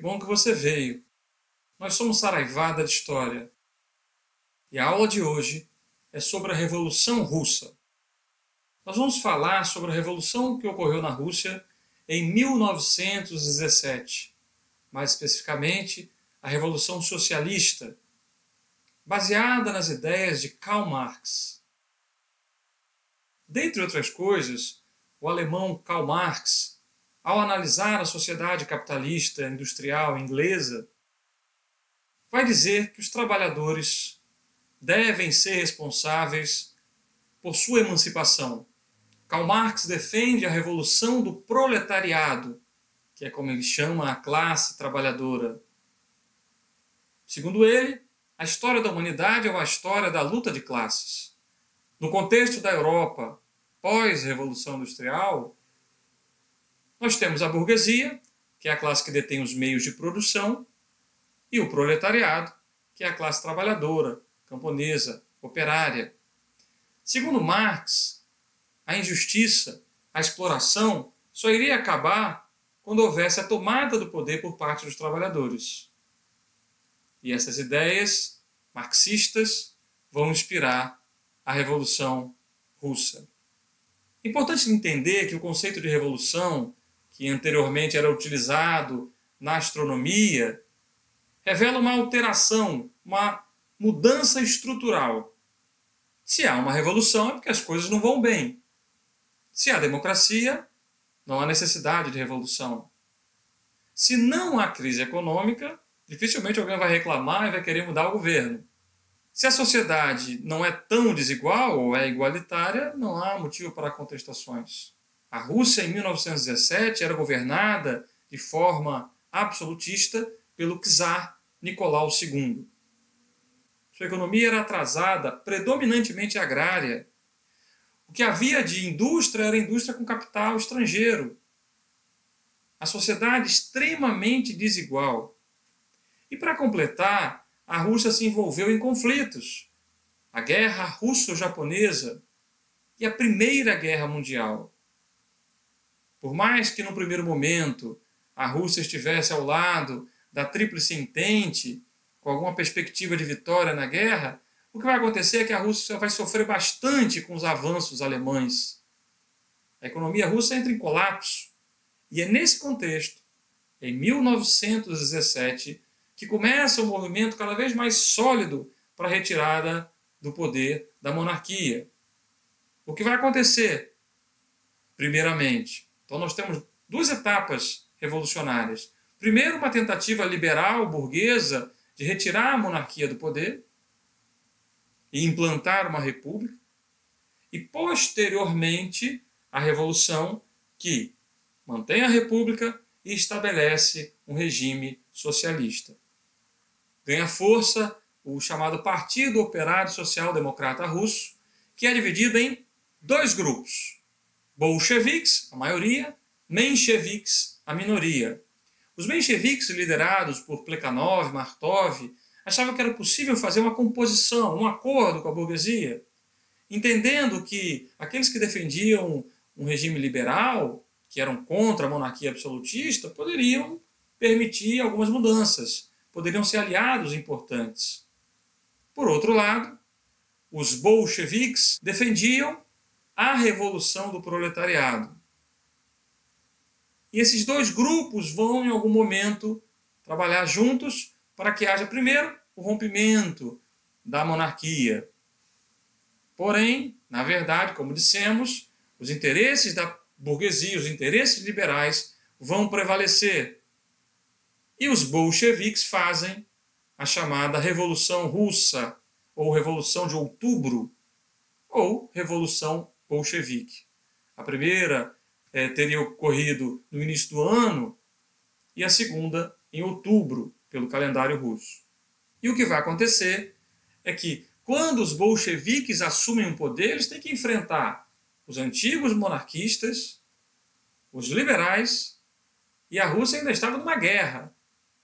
bom que você veio. Nós somos Saraivada de História. E a aula de hoje é sobre a Revolução Russa. Nós vamos falar sobre a revolução que ocorreu na Rússia em 1917, mais especificamente a Revolução Socialista, baseada nas ideias de Karl Marx. Dentre outras coisas, o alemão Karl Marx, ao analisar a sociedade capitalista industrial inglesa, vai dizer que os trabalhadores devem ser responsáveis por sua emancipação. Karl Marx defende a revolução do proletariado, que é como ele chama a classe trabalhadora. Segundo ele, a história da humanidade é uma história da luta de classes. No contexto da Europa pós-revolução industrial, nós temos a burguesia, que é a classe que detém os meios de produção, e o proletariado, que é a classe trabalhadora, camponesa, operária. Segundo Marx, a injustiça, a exploração, só iria acabar quando houvesse a tomada do poder por parte dos trabalhadores. E essas ideias marxistas vão inspirar a Revolução Russa. É importante entender que o conceito de revolução, que anteriormente era utilizado na astronomia, revela uma alteração, uma mudança estrutural. Se há uma revolução é porque as coisas não vão bem. Se há democracia, não há necessidade de revolução. Se não há crise econômica, dificilmente alguém vai reclamar e vai querer mudar o governo. Se a sociedade não é tão desigual ou é igualitária, não há motivo para contestações. A Rússia, em 1917, era governada de forma absolutista pelo czar Nicolau II. Sua economia era atrasada, predominantemente agrária. O que havia de indústria era indústria com capital estrangeiro. A sociedade extremamente desigual. E para completar, a Rússia se envolveu em conflitos. A Guerra Russo-Japonesa e a Primeira Guerra Mundial. Por mais que, no primeiro momento, a Rússia estivesse ao lado da Tríplice Entente, com alguma perspectiva de vitória na guerra, o que vai acontecer é que a Rússia vai sofrer bastante com os avanços alemães. A economia russa entra em colapso. E é nesse contexto, em 1917, que começa um movimento cada vez mais sólido para a retirada do poder da monarquia. O que vai acontecer? Primeiramente, então nós temos duas etapas revolucionárias. Primeiro, uma tentativa liberal, burguesa, de retirar a monarquia do poder e implantar uma república. E, posteriormente, a revolução que mantém a república e estabelece um regime socialista. Ganha força o chamado Partido Operário Social Democrata Russo, que é dividido em dois grupos. Bolcheviques, a maioria, mencheviques, a minoria. Os mencheviques, liderados por Plekhanov, Martov, achavam que era possível fazer uma composição, um acordo com a burguesia, entendendo que aqueles que defendiam um regime liberal, que eram contra a monarquia absolutista, poderiam permitir algumas mudanças, poderiam ser aliados importantes. Por outro lado, os bolcheviques defendiam a revolução do proletariado. E esses dois grupos vão, em algum momento, trabalhar juntos para que haja, primeiro, o rompimento da monarquia. Porém, na verdade, como dissemos, os interesses da burguesia, os interesses liberais vão prevalecer. E os bolcheviques fazem a chamada Revolução Russa, ou Revolução de Outubro, ou Revolução Bolchevique. A primeira teria ocorrido no início do ano e a segunda em outubro, pelo calendário russo. E o que vai acontecer é que, quando os bolcheviques assumem o poder, eles têm que enfrentar os antigos monarquistas, os liberais, e a Rússia ainda estava numa guerra.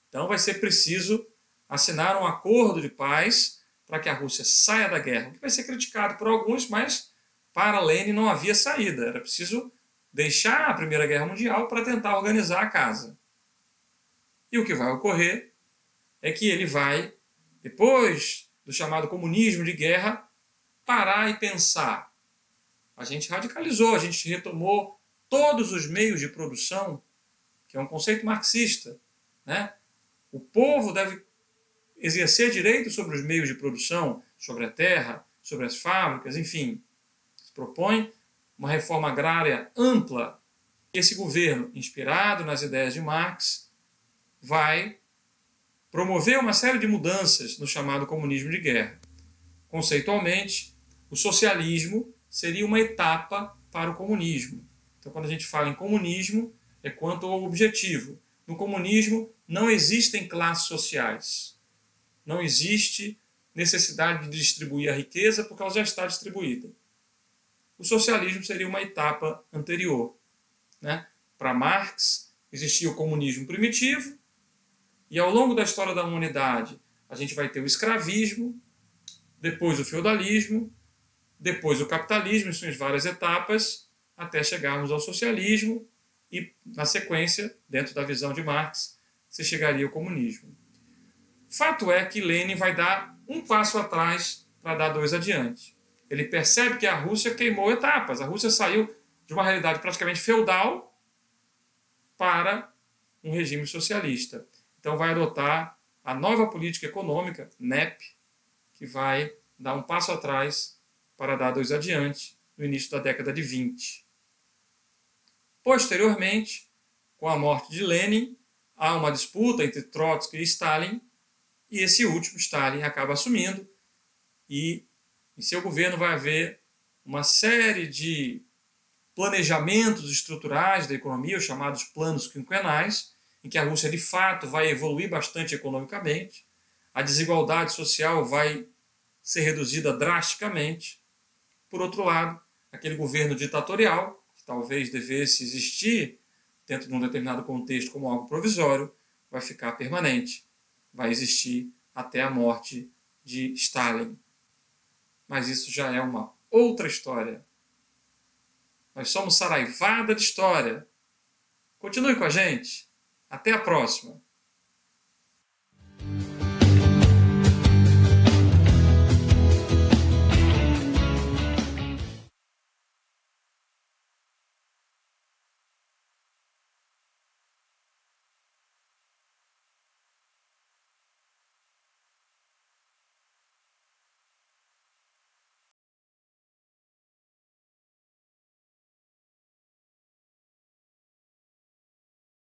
Então vai ser preciso assinar um acordo de paz para que a Rússia saia da guerra, o que vai ser criticado por alguns, mas para Lenin não havia saída. Era preciso deixar a Primeira Guerra Mundial para tentar organizar a casa. E o que vai ocorrer é que ele vai, depois do chamado comunismo de guerra, parar e pensar. A gente radicalizou, a gente retomou todos os meios de produção, que é um conceito marxista, né? O povo deve exercer direito sobre os meios de produção, sobre a terra, sobre as fábricas, enfim. Se propõe uma reforma agrária ampla. Esse governo, inspirado nas ideias de Marx, vai promover uma série de mudanças no chamado comunismo de guerra. Conceitualmente, o socialismo seria uma etapa para o comunismo. Então, quando a gente fala em comunismo, é quanto ao objetivo. No comunismo, não existem classes sociais. Não existe necessidade de distribuir a riqueza porque ela já está distribuída. O socialismo seria uma etapa anterior, né? Para Marx, existia o comunismo primitivo, e ao longo da história da humanidade, a gente vai ter o escravismo, depois o feudalismo, depois o capitalismo, em suas várias etapas, até chegarmos ao socialismo, e, na sequência, dentro da visão de Marx, se chegaria ao comunismo. Fato é que Lenin vai dar um passo atrás para dar dois adiante. Ele percebe que a Rússia queimou etapas. A Rússia saiu de uma realidade praticamente feudal para um regime socialista. Então vai adotar a nova política econômica, NEP, que vai dar um passo atrás para dar dois adiante no início da década de 20. Posteriormente, com a morte de Lenin, há uma disputa entre Trotsky e Stalin, e esse último, Stalin, acaba assumindo, e em seu governo vai haver uma série de planejamentos estruturais da economia, os chamados planos quinquenais, em que a Rússia, de fato, vai evoluir bastante economicamente, a desigualdade social vai ser reduzida drasticamente. Por outro lado, aquele governo ditatorial, que talvez devesse existir dentro de um determinado contexto como algo provisório, vai ficar permanente, vai existir até a morte de Stalin. Mas isso já é uma outra história. Nós somos Saraivada de História. Continue com a gente. Até a próxima.